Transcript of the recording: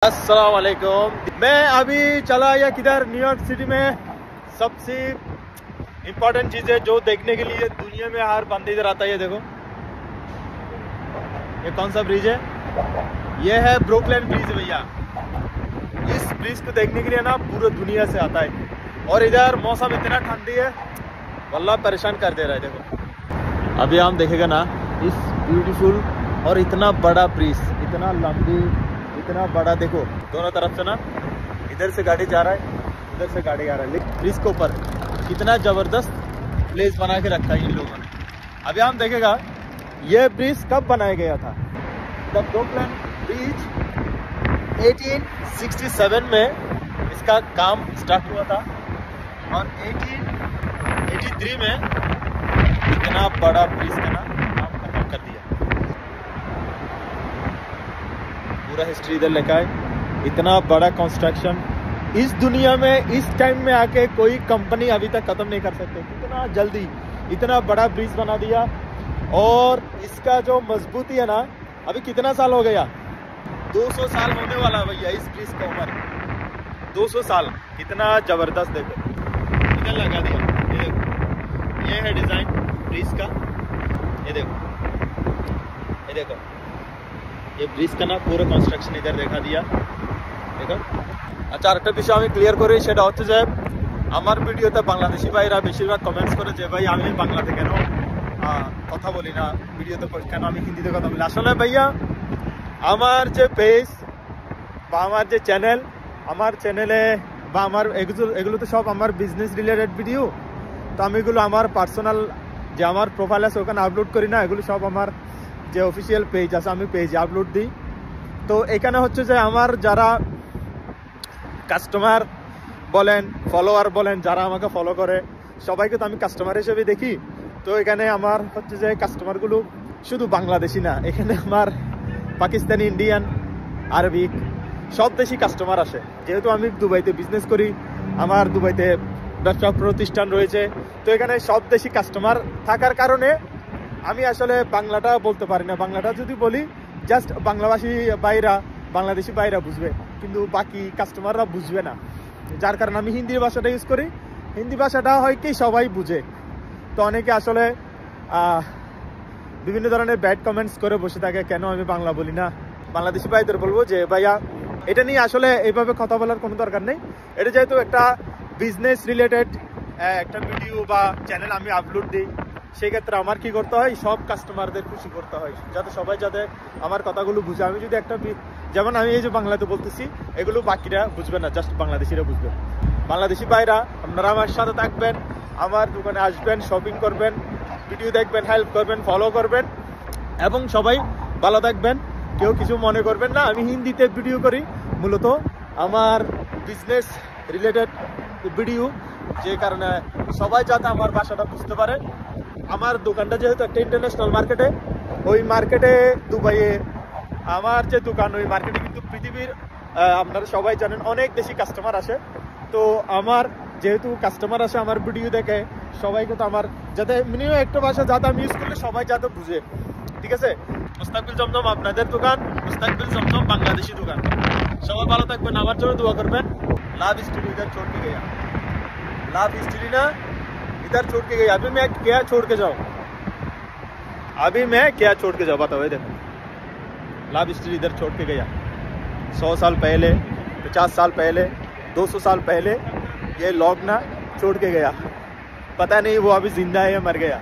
अस्सलाम वालेकुम। मैं अभी चला या किधर न्यूयॉर्क सिटी में सबसे इम्पोर्टेंट चीज़ है जो देखने के लिए दुनिया में हर बंदे इधर आता है। ये देखो, ये कौन सा ब्रिज है? ये है ब्रुकलिन ब्रिज भैया। इस ब्रिज को देखने के लिए ना पूरे दुनिया से आता है और इधर मौसम इतना ठंडी है, वल्लाह परेशान कर दे रहा है। देखो अभी हम देखेगा ना इस ब्यूटीफुल और इतना बड़ा ब्रिज, इतना लंबी, इतना बड़ा। देखो दोनों तरफ से ना, इधर से गाड़ी जा रहा है, इधर से गाड़ी आ रहा है। ब्रिज के ऊपर कितना जबरदस्त प्लेस बना के रखा है इन लोगों ने। अभी हम देखेगा ये ब्रिज कब बनाया गया था। द ब्रुकलिन ब्रिज 1867 में इसका काम स्टार्ट हुआ था और 1883 में इतना बड़ा ब्रिज का ना काम खत्म कर दिया। पूरा हिस्ट्री इधर लिखा है। इतना बड़ा कंस्ट्रक्शन इस दुनिया में इस टाइम में आके कोई कंपनी अभी तक खत्म नहीं कर सकते। इतना जल्दी इतना बड़ा ब्रिज बना दिया और इसका जो मजबूती है ना, अभी कितना साल हो गया? 200 साल होने वाला भैया इस ब्रिज का उम्र। 200 साल, कितना जबरदस्त। देखो इधर लगा दिया। ये देखो, ये है डिजाइन ब्रिज का। ये देखो, ये देखो, ये ब्रिज का ना पूरा কনস্ট্রাকশন इधर देखा दिया। देखो আচ্ছা, আরেকটা বিষয় আমি ক্লিয়ার করি, সেটা হচ্ছে যে আমার ভিডিওতে বাংলাদেশি ভাইরা বেশিরভাগ কমেন্টস করে যে ভাই আমি বাংলাতে কেন কথা বলি না, ভিডিওতে কেন আমি হিন্দিতে কথা বলি। আসলে ভাইয়া আমার যে পেজ বা আমার যে চ্যানেল, আমার চ্যানেলে বা আমার এগুলো তো সব আমার বিজনেস রিলেটেড ভিডিও। তো আমি এগুলো আমার পার্সোনাল যে আমার প্রোফাইল আছে ওখানে আপলোড করি না, এগুলো সব আমার যে অফিসিয়াল পেজ আছে আমি পেজে আপলোড দিই। তো এখানে হচ্ছে যে আমার যারা কাস্টমার বলেন, ফলোয়ার বলেন, যারা আমাকে ফলো করে সবাইকে তো আমি কাস্টমার হিসেবে দেখি। তো এখানে আমার হচ্ছে যে কাস্টমারগুলো শুধু বাংলাদেশি না, এখানে আমার পাকিস্তানি, ইন্ডিয়ান, আরবিক সব দেশি কাস্টমার আসে। যেহেতু আমি দুবাইতে বিজনেস করি, আমার দুবাইতে ব্যবসা প্রতিষ্ঠান রয়েছে, তো এখানে সব দেশি কাস্টমার থাকার কারণে আমি আসলে বাংলাটা বলতে পারি না। বাংলাটা যদি বলি জাস্ট বাংলাভাষী বাইরা, বাংলাদেশি বাইরা বুঝবে, কিন্তু বাকি কাস্টমাররা বুঝবে না। যার কারণে আমি হিন্দি ভাষাটা ইউজ করি। হিন্দি ভাষাটা হয় কি সবাই বুঝে। তো অনেকে আসলে বিভিন্ন ধরনের ব্যাড কমেন্টস করে বসে থাকে কেন আমি বাংলা বলি না। বাংলাদেশি ভাইদের বলবো যে ভাইয়া এটা নিয়ে আসলে এইভাবে কথা বলার কোনো দরকার নেই। এটা যেহেতু একটা বিজনেস রিলেটেড একটা ভিডিও বা চ্যানেল আমি আপলোড দিই, সেই ক্ষেত্রে আমার কি করতে হয়, সব কাস্টমারদের খুশি করতে হয়, যাতে সবাই যাতে আমার কথাগুলো বুঝে। আমি যদি একটা যেমন আমি এই যে বাংলাতে বলতেছি, এগুলো বাকিরা বুঝবে না, জাস্ট বাংলাদেশিরা বুঝবে। বাংলাদেশি ভাইরা আপনারা আমার সাথে থাকবেন, আমার দোকানে আসবেন, শপিং করবেন, ভিডিও দেখবেন, হেল্প করবেন, ফলো করবেন এবং সবাই ভালো থাকবেন। কেউ কিছু মনে করবেন না। আমি হিন্দিতে ভিডিও করি, মূলত আমার বিজনেস রিলেটেড ভিডিও, যে কারণে সবাই যাতে আমার ভাষাটা বুঝতে পারে। আমার দোকানটা যেহেতু একটা ইন্টারন্যাশনাল মার্কেটে, ওই মার্কেটে দুবাইয়ে আমার যে দোকান, ওই মার্কেটে কিন্তু পৃথিবীর আপনারা সবাই জানেন অনেক দেশি কাস্টমার আসে। তো আমার যেহেতু কাস্টমার আসে আমার ভিডিও দেখে, সবাইকে তো আমার যাতে মিনিমাম একটা ভাষা যাতে আমি ইউজ করলে সবাই যাতে বুঝে। ঠিক আছে? মুস্তাকবিল জমজম আপনাদের দোকান, মুস্তাকবিল জমজম বাংলাদেশি দোকান। সবাই ভালো থাকবেন, আমার জন্য দোয়া করবেন। লাভ स्टोरी इधर छोड़ के गया, लाभ स्टोरी ना इधर छोड़ के गया। अभी मैं क्या छोड़ के जाऊँ, अभी मैं क्या छोड़ के जाऊँ बताओ। देखो लाभ स्टोरी इधर छोड़ के गया। 100 साल पहले, 50 साल पहले, 200 साल पहले ये लोग ना छोड़ के गया। पता नहीं वो अभी जिंदा है या मर गया।